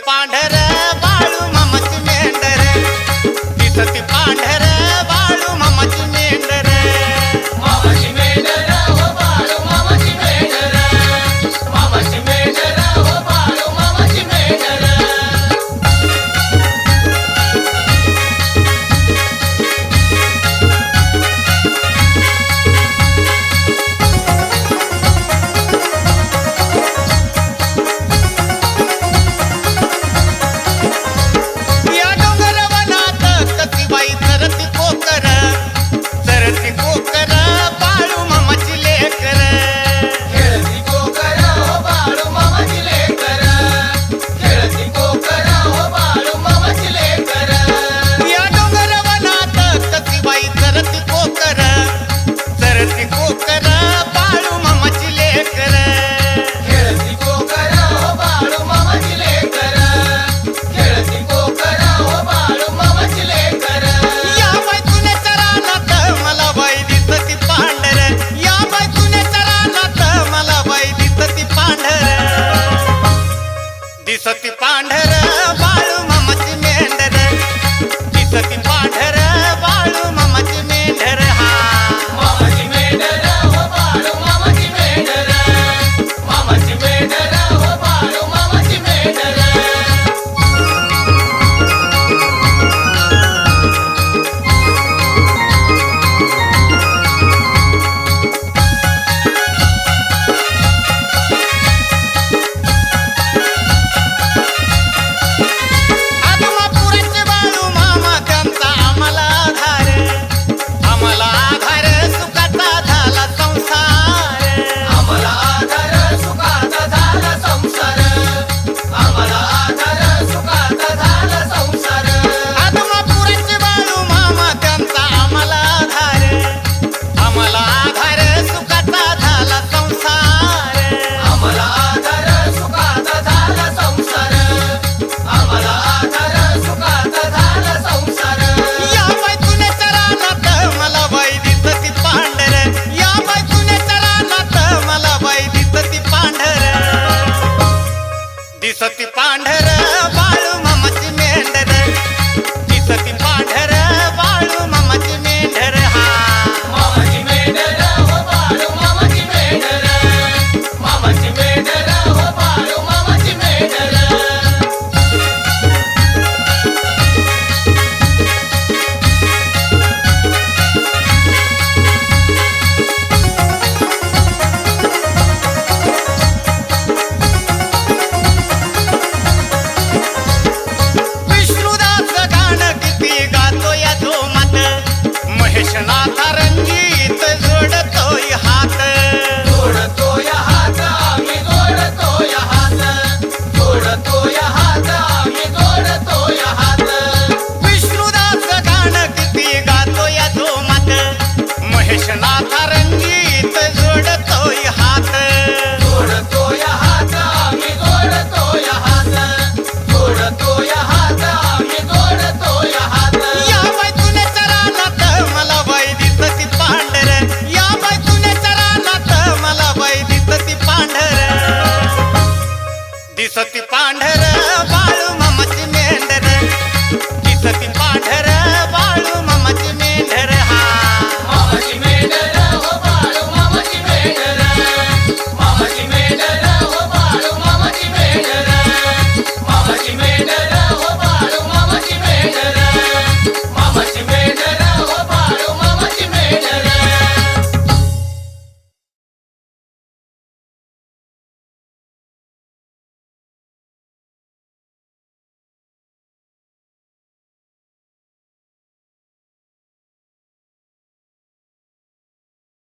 पांढर बाळू मामाची मेंढर, दिसती पांढर बाळू मामाची मेंढर, मामाची मेंढर हो बाळू मामाची मेंढर, मामाची मेंढर हो बाळू मामाची मेंढर. या डोंगर वनात कशी बाई सरती कोकर, सरती कोकर बाळू मामाची लेकर, खेळती कोकर हो बाळू मामाची लेकर, खेळती कोकर हो बाळू मामाची लेकर. या डोंगर वनात कशी बाई सरती कोकर, सरती कोकर बाळू मामाची लेकर, खेळती कोकर हो बाळू मामाची लेकर, खेळती कोकर हो बाळू मामाची लेकर. या बाई तुझ्या रानात मला बाई दिसती पांढर, या बाई तुझ्या रानात मला बाई दिसती पांढर, दिसती पांढर बाळू मामाची मेंढर, दिसती पांढर बाळू मामाची मेंढर. हा मामाची मेंढर हो बाळू मामाची मेंढर, मामाची मेंढर हो बाळू मामाची मेंढर. आदमापुराचे बाळू मामा त्यांचा आम्हाला आधार, आम्हाला आधार सुखाचा झाला संसार, आम्हाला आधार सुखाचा झाला संसार, आम्हाला आधार सुखाचा झाला संसार. आदमापुराचे बाळू मामा त्यांचा आम्हाला आधार, आम्हाला आधार सुखाचा झाला संसार, आम्हाला आधार सुखाचा झाला संसार, आम्हाला आधार सुखाचा झाला संसार. या बाई तुझ्या रानात मला बाई दिसती पांढर, या बाई तुझ्या रानात मला बाई दिसती पांढर, दिसती पांढर बाळू मामाची मेंढर, दिसती पांढर बाळू मामाची मेंढर. हा मामाची मेंढर हो बाळू मामाची मेंढर, मामाची मेंढर हो बाळू मामाची मेंढर. विष्णुदास गाणं किती गातो या धोमात, महेशनाथ रंगीत जोडतोय हात, जोडतोय हात आम्ही जोडतोय हात, जोडतोय हात आम्ही जोडतोय हात. विष्णुदास गाणं किती गातो या धोमात, महेशनाथ रंगीत जोडतोय हात, जोडतोय हात आम्ही जोडतोय हात, जोडतोय हात आम्ही जोडतोय हात. या बाई तुझ्या रानात मला बाई दिसती पांढर, या बाई तुझ्या रानात मला बाई दिसती पांढर, दिसती पांढर